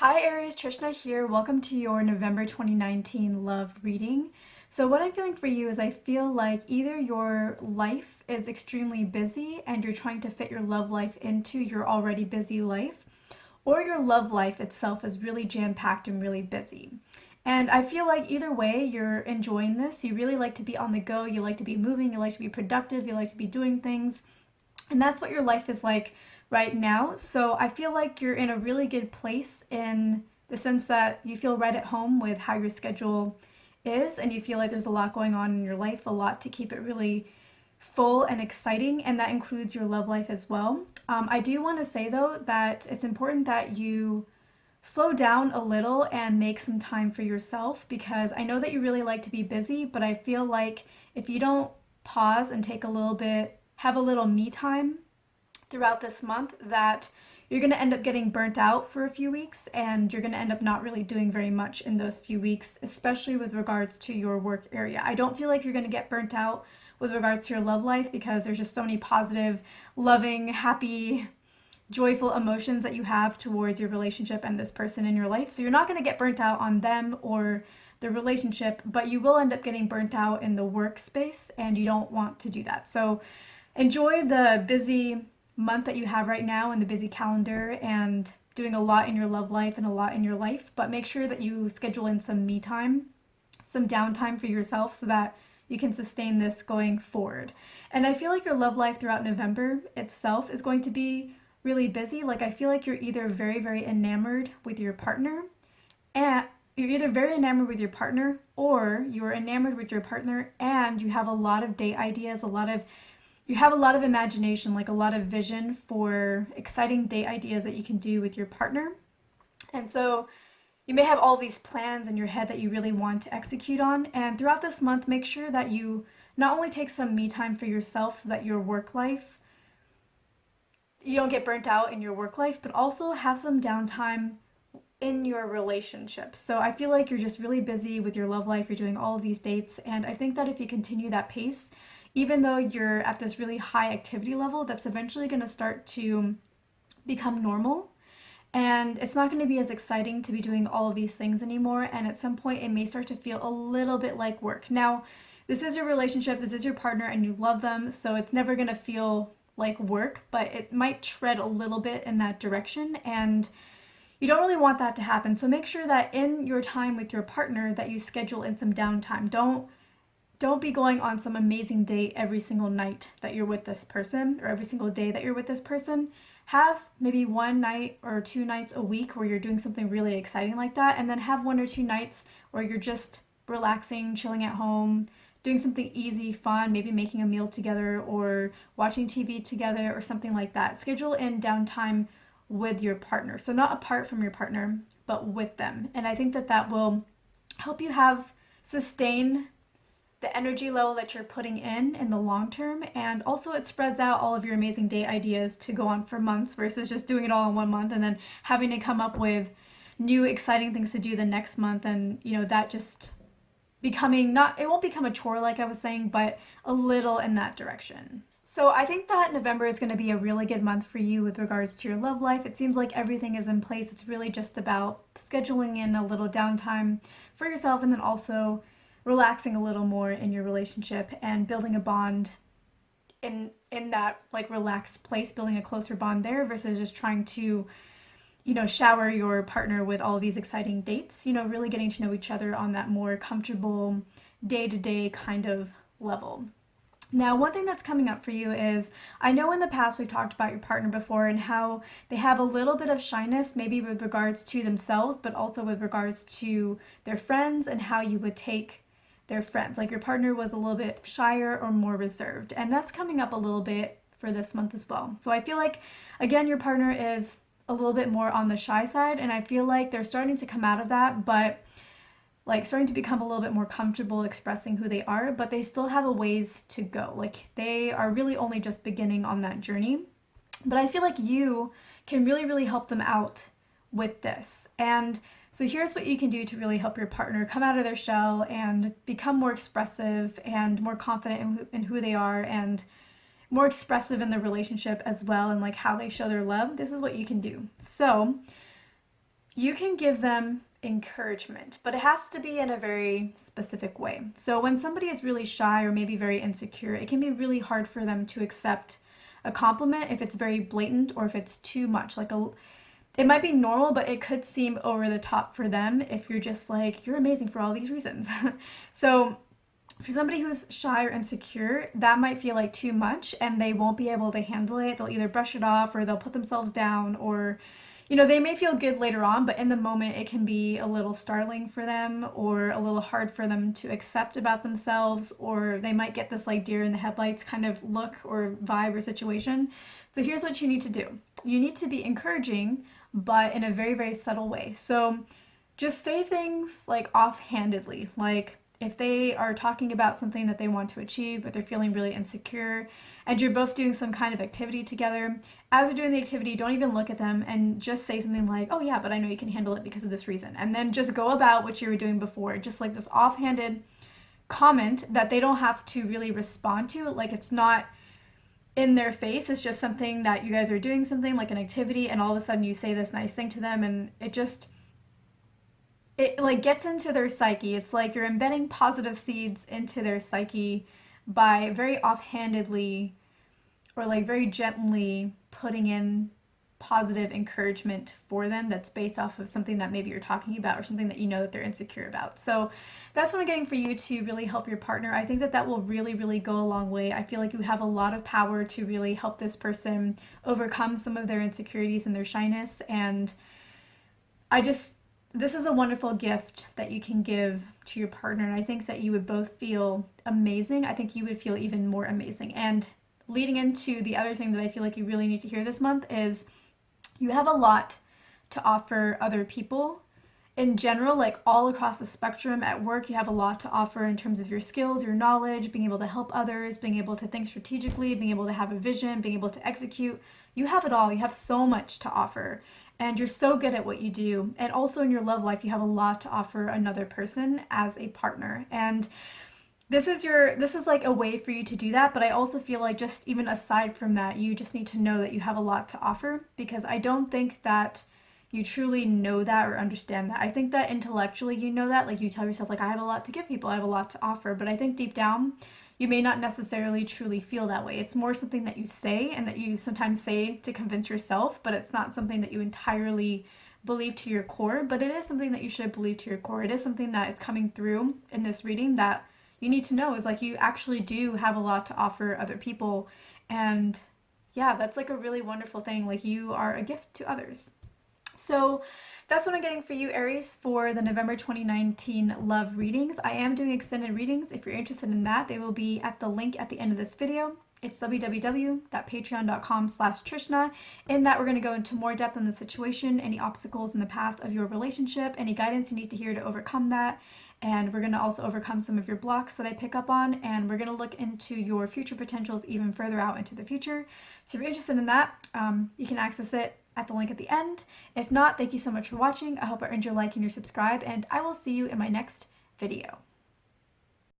Hi Aries, Trishna here. Welcome to your November 2019 love reading. So what I'm feeling for you is I feel like either your life is extremely busy and you're trying to fit your love life into your already busy life, or your love life itself is really jam-packed and really busy. And I feel like either way, you're enjoying this. You really like to be on the go, you like to be moving, you like to be productive, you like to be doing things. And that's what your life is like right now. So I feel like you're in a really good place in the sense that you feel right at home with how your schedule is, and you feel like there's a lot going on in your life, a lot to keep it really full and exciting, and that includes your love life as well. I do want to say though that it's important that you slow down a little and make some time for yourself, because I know that you really like to be busy, but I feel like if you don't pause and take a little bit, have a little me time throughout this month, that you're going to end up getting burnt out for a few weeks and you're going to end up not really doing very much in those few weeks, especially with regards to your work area. I don't feel like you're going to get burnt out with regards to your love life because there's just so many positive, loving, happy, joyful emotions that you have towards your relationship and this person in your life. So you're not going to get burnt out on them or the relationship, but you will end up getting burnt out in the workspace, and you don't want to do that. So enjoy the busy month that you have right now and the busy calendar and doing a lot in your love life and a lot in your life, but make sure that you schedule in some me time, some downtime for yourself so that you can sustain this going forward. And I feel like your love life throughout November itself is going to be really busy. Like, I feel like you're either very, very enamored with your partner, and you're either very enamored with your partner, or you are enamored with your partner and you have a lot of date ideas, you have a lot of imagination, like a lot of vision for exciting date ideas that you can do with your partner. And so you may have all these plans in your head that you really want to execute on. And throughout this month, make sure that you not only take some me time for yourself so that your work life, you don't get burnt out in your work life, but also have some downtime in your relationships. So I feel like you're just really busy with your love life. You're doing all of these dates. And I think that if you continue that pace, even though you're at this really high activity level, that's eventually going to start to become normal. And it's not going to be as exciting to be doing all of these things anymore. And at some point, it may start to feel a little bit like work. Now, this is your relationship, this is your partner, and you love them. So it's never going to feel like work, but it might tread a little bit in that direction. And you don't really want that to happen. So make sure that in your time with your partner that you schedule in some downtime. Don't be going on some amazing date every single night that you're with this person, or every single day that you're with this person. Have maybe one night or two nights a week where you're doing something really exciting like that, and then have one or two nights where you're just relaxing, chilling at home, doing something easy, fun, maybe making a meal together or watching TV together or something like that. Schedule in downtime with your partner. So not apart from your partner, but with them. And I think that that will help you have sustain the energy level that you're putting in the long term. And also it spreads out all of your amazing date ideas to go on for months versus just doing it all in one month and then having to come up with new exciting things to do the next month. And that just becoming, not, it won't become a chore like I was saying, but a little in that direction. So I think that November is going to be a really good month for you with regards to your love life. It seems like everything is in place. It's really just about scheduling in a little downtime for yourself, and then also relaxing a little more in your relationship and building a bond in that like relaxed place, building a closer bond there versus just trying to shower your partner with all these exciting dates. Really getting to know each other on that more comfortable day-to-day kind of level. Now, one thing that's coming up for you is, I know in the past we've talked about your partner before and how they have a little bit of shyness, maybe with regards to themselves, but also with regards to their friends and how you would take their friends. Like your partner was a little bit shyer or more reserved, and that's coming up a little bit for this month as well. So I feel like, again, your partner is a little bit more on the shy side, and I feel like they're starting to come out of that, but like starting to become a little bit more comfortable expressing who they are, but they still have a ways to go. Like they are really only just beginning on that journey. But I feel like you can really, really help them out with this. And so here's what you can do to really help your partner come out of their shell and become more expressive and more confident in who they are, and more expressive in the relationship as well, and like how they show their love. This is what you can do. So you can give them encouragement, but it has to be in a very specific way. So when somebody is really shy or maybe very insecure, it can be really hard for them to accept a compliment if it's very blatant or if it's too much. It might be normal, but it could seem over the top for them if you're just like, you're amazing for all these reasons. So for somebody who's shy or insecure, that might feel like too much and they won't be able to handle it. They'll either brush it off or they'll put themselves down, or they may feel good later on, but in the moment it can be a little startling for them or a little hard for them to accept about themselves, or they might get this like deer in the headlights kind of look or vibe or situation. So here's what you need to do. You need to be encouraging, but in a very, very subtle way. So just say things like offhandedly, like if they are talking about something that they want to achieve, but they're feeling really insecure, and you're both doing some kind of activity together, as you're doing the activity, don't even look at them and just say something like, oh yeah, but I know you can handle it because of this reason. And then just go about what you were doing before, just like this offhanded comment that they don't have to really respond to. Like it's not in their face, it's just something that you guys are doing, something like an activity, and all of a sudden you say this nice thing to them, and it like gets into their psyche. It's like you're embedding positive seeds into their psyche by very offhandedly or like very gently putting in positive encouragement for them that's based off of something that maybe you're talking about or something that you know that they're insecure about. So that's what I'm getting for you to really help your partner. I think that that will really, really go a long way. I feel like you have a lot of power to really help this person overcome some of their insecurities and their shyness. And this is a wonderful gift that you can give to your partner. And I think that you would both feel amazing. I think you would feel even more amazing. And leading into the other thing that I feel like you really need to hear this month is you have a lot to offer other people. In general, like all across the spectrum, at work, you have a lot to offer in terms of your skills, your knowledge, being able to help others, being able to think strategically, being able to have a vision, being able to execute. You have it all. You have so much to offer. And you're so good at what you do. And also in your love life, you have a lot to offer another person as a partner. And this is like a way for you to do that, but I also feel like just even aside from that, you just need to know that you have a lot to offer, because I don't think that you truly know that or understand that. I think that intellectually you know that, like you tell yourself like I have a lot to give people, I have a lot to offer, but I think deep down you may not necessarily truly feel that way. It's more something that you say and that you sometimes say to convince yourself, but it's not something that you entirely believe to your core, but it is something that you should believe to your core. It is something that is coming through in this reading that you need to know is like you actually do have a lot to offer other people. And yeah, that's like a really wonderful thing. Like you are a gift to others. So that's what I'm getting for you, Aries, for the November 2019 love readings. I am doing extended readings. If you're interested in that, they will be at the link at the end of this video. It's www.patreon.com/Trishna. In that, we're going to go into more depth on the situation, any obstacles in the path of your relationship, any guidance you need to hear to overcome that. And we're going to also overcome some of your blocks that I pick up on. And we're going to look into your future potentials even further out into the future. So if you're interested in that, you can access it at the link at the end. If not, thank you so much for watching. I hope I earned your like and your subscribe, and I will see you in my next video.